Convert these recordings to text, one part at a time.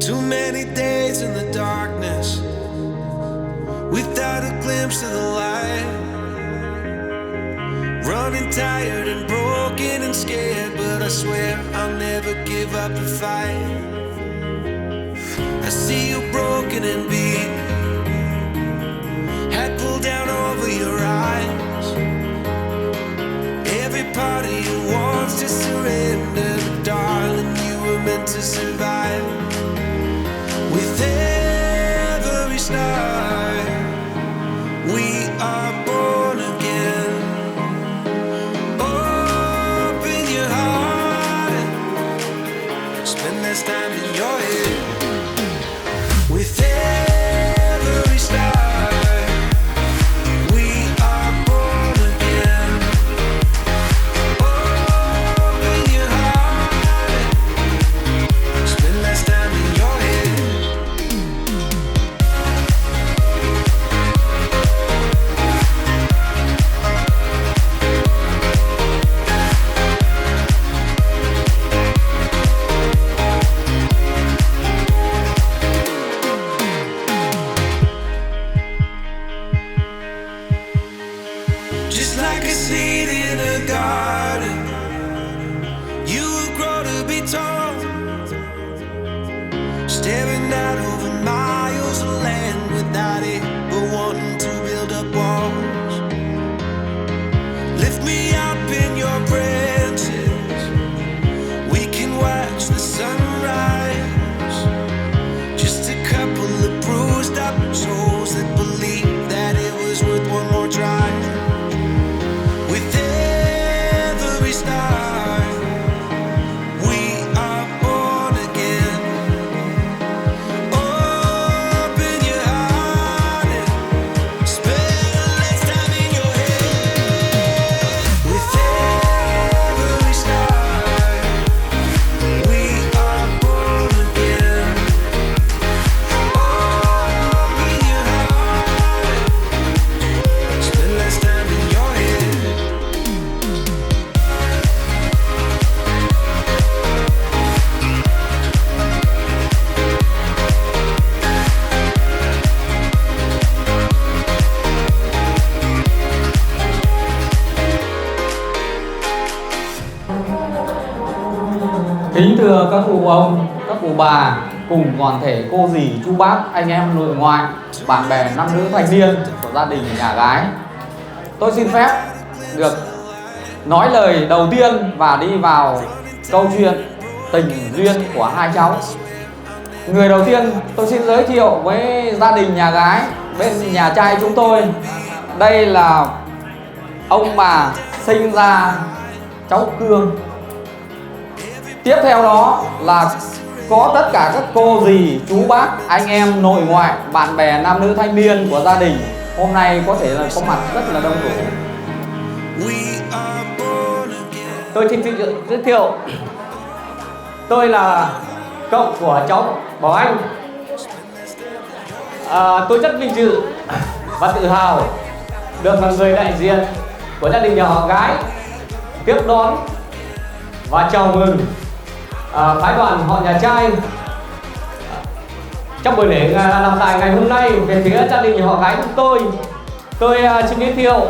Too many days in the darkness without a glimpse of the light. Running tired and broken and scared, but I swear I'll never give up the fight. I see you broken and beat, head pulled down over your eyes. Every part of you wants to surrender, but darling, you were meant to survive. With every start, we are born again. Open your heart, spend less time in your head. With every start, we are born again. Open your heart, spend less time in your head. Just like a seed in a garden, you will grow to be tall, staring out over miles of land without it, but wanting to build up walls. Lift me up in your branches, we can watch the sunrise. Just a couple of bruised up souls that believe that it was worth one more try. With every start, we are born again. Open your heart and spend less time in your head. With every start, we are born again. Open your heart, spend less time in your head. Kính thưa các cụ ông, các cụ bà cùng toàn thể cô dì, chú bác, anh em nội ngoại, bạn bè nam nữ thanh niên của gia đình nhà gái. Tôi xin phép được nói lời đầu tiên và đi vào câu chuyện tình duyên của hai cháu. Người đầu tiên tôi xin giới thiệu với gia đình nhà gái bên nhà trai chúng tôi. Đây là ông bà sinh ra cháu Cương. Tiếp theo đó là có tất cả các cô dì, chú bác, anh em nội ngoại, bạn bè nam nữ thanh niên của gia đình. Hôm nay có thể là có mặt rất là đông đủ. Tôi xin giới thiệu, tôi là cậu của cháu Bảo Anh. Tôi rất vinh dự và tự hào được là người đại diện của gia đình nhà họ gái tiếp đón và chào mừng phái đoàn họ nhà trai trong buổi lễ làm tài ngày hôm nay. Về phía gia đình nhà họ gái chúng tôi xin giới thiệu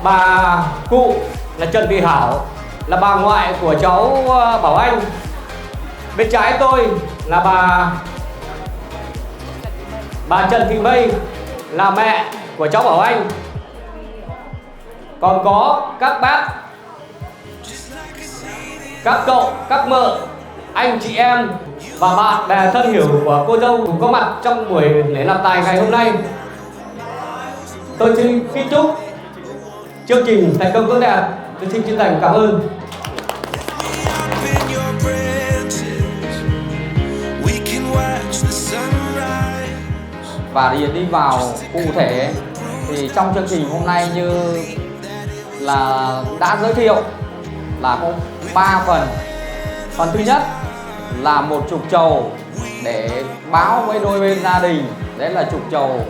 bà cụ là Trần Thị Hảo, là bà ngoại của cháu Bảo Anh. Bên trái tôi là bà Trần Thị Mây, là mẹ của cháu Bảo Anh. Còn có các bác, các cậu, các mợ, anh chị em và bạn bè thân hiểu của cô dâu cùng có mặt trong buổi lễ làm tài ngày hôm nay. Tôi xin kính chúc chương trình thành công tốt đẹp. Tôi xin chân thành cảm ơn. Và đi vào cụ thể thì trong chương trình hôm nay như là đã giới thiệu là có 3 phần. Phần thứ nhất là một trục trầu để báo với đôi bên gia đình, đấy là trục trầu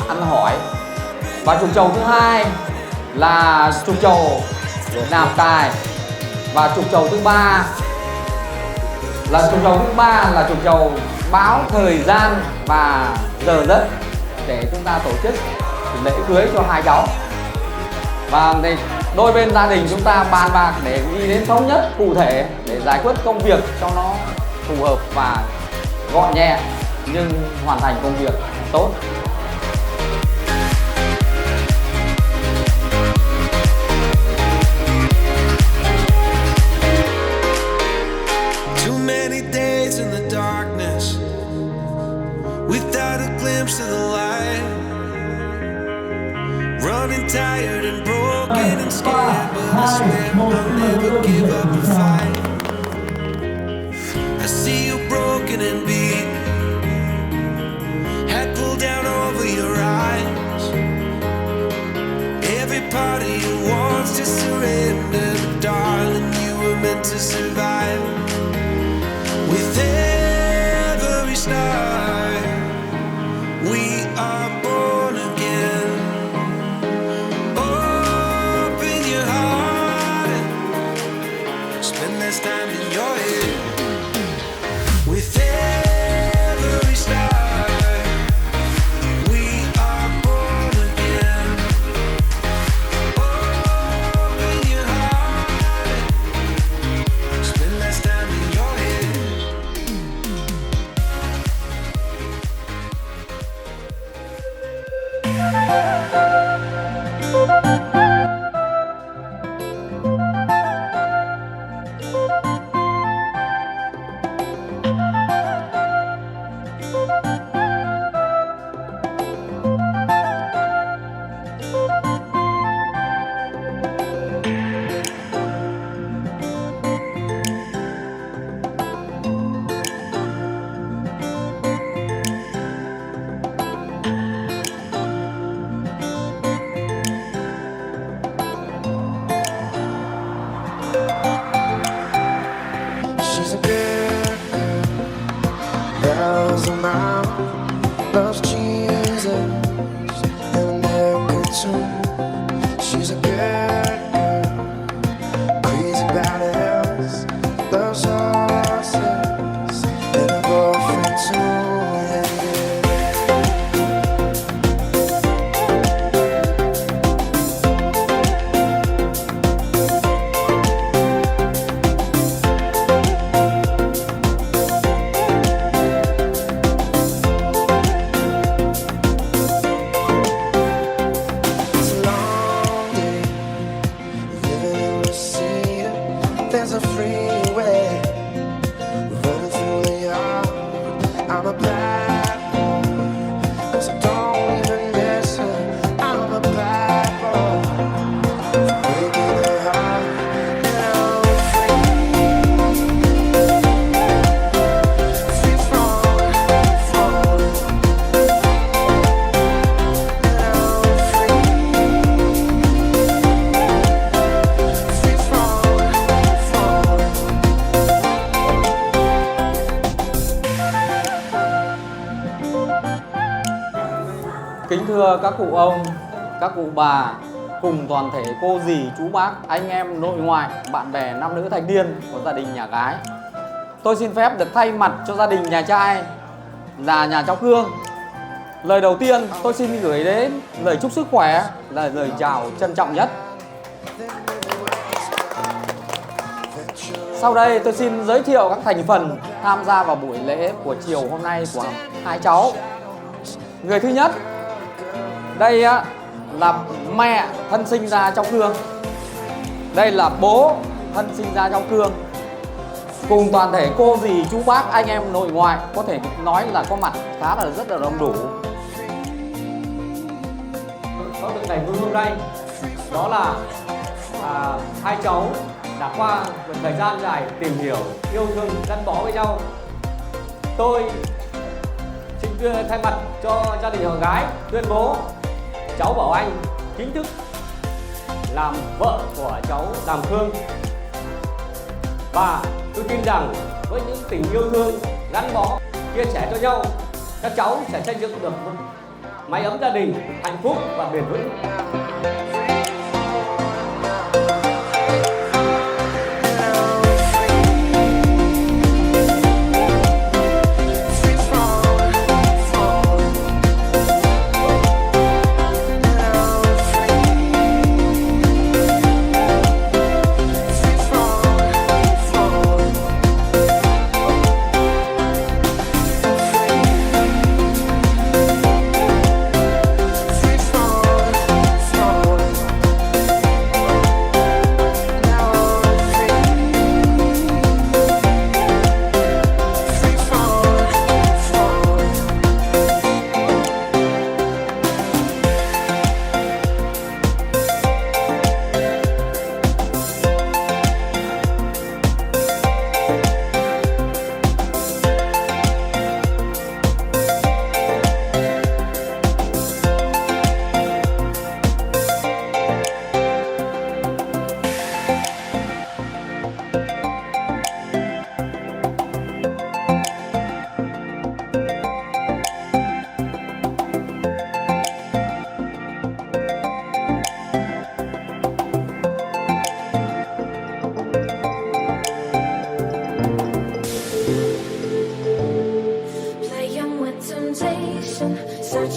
ăn hỏi. Và trục trầu thứ hai là trục trầu để làm tài. Và trục chầu thứ ba là trục chầu báo thời gian và giờ giấc để chúng ta tổ chức lễ cưới cho hai cháu. Và đôi bên gia đình chúng ta bàn bạc để đi đến thống nhất cụ thể để giải quyết công việc cho nó phù hợp và gọn nhẹ nhưng hoàn thành công việc tốt. Too many days in the darkness without a glimpse of the light. Running tired and broken and scared, but I swear I'll never give up the fight. I see you broken and beat, head pulled down over your eyes. Every part of you wants to surrender, but darling, you were meant to survive. With every star, we are born again. Open your heart and spend less time in your head. With every star, we are born again. Open your heart and spend less time in your head. She's a good girl, bells are mine, loves Jesus and America too. She's a good girl, crazy about else, loves horses and a boyfriend too. It's a long day, living in the city. There's a freeway running through the yard. I'm a bad boy, 'cause I don't even miss her. I'm a bad boy, breaking her heart. And I'm free falling, falling. And I'm free falling, falling. Kính thưa các cụ ông, các cụ bà cùng toàn thể cô dì, chú bác, anh em nội ngoại, bạn bè nam nữ thanh niên của gia đình nhà gái. Tôi xin phép được thay mặt cho gia đình nhà trai là nhà cháu Cương. Lời đầu tiên tôi xin gửi đến lời chúc sức khỏe là lời chào trân trọng nhất. Sau đây tôi xin giới thiệu các thành phần tham gia vào buổi lễ của chiều hôm nay của hai cháu. Người thứ nhất, đây là mẹ thân sinh ra cháu Cương. Đây là bố thân sinh ra cháu Cương. Cùng toàn thể cô dì, chú bác, anh em nội ngoại có thể nói là có mặt khá là rất là đông đủ. Có được ngày vui hôm nay đó là hai cháu đã qua một thời gian dài tìm hiểu, yêu thương, gắn bó với nhau. Tôi xin thay mặt cho gia đình họ gái tuyên bố cháu Bảo Anh chính thức làm vợ của cháu Đàm Cương. Và tôi tin rằng với những tình yêu thương, gắn bó, chia sẻ cho nhau, các cháu sẽ xây dựng được một mái ấm gia đình hạnh phúc và bền vững.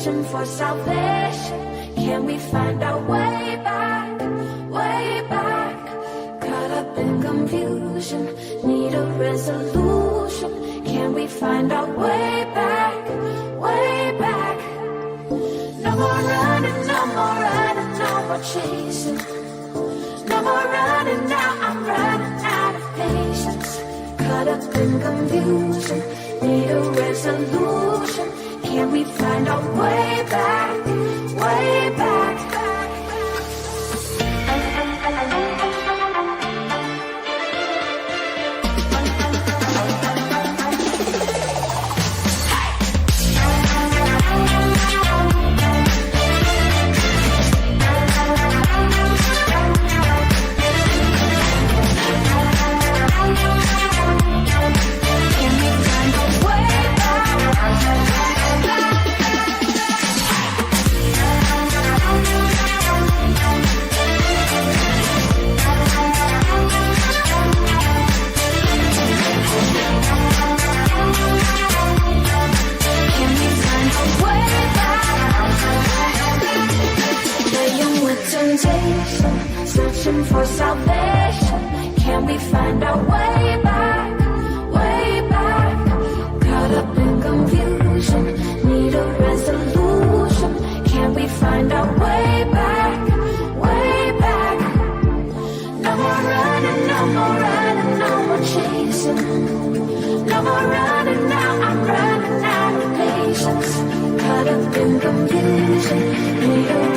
searching for salvation. Can we find our way back, way back? Caught up in confusion, need a resolution. Can we find our way back, way back? No more running, no more running, no more chasing. No more running now, I'm running out of patience. Caught up in confusion, need a resolution. Can we find our way back, way back? Searching for salvation. Can we find our way back, way back? Caught up in confusion, need a resolution. Can we find our way back, way back? No more running, no more running, no more chasing. No more running now, I'm running out of patience. Caught up in confusion, need a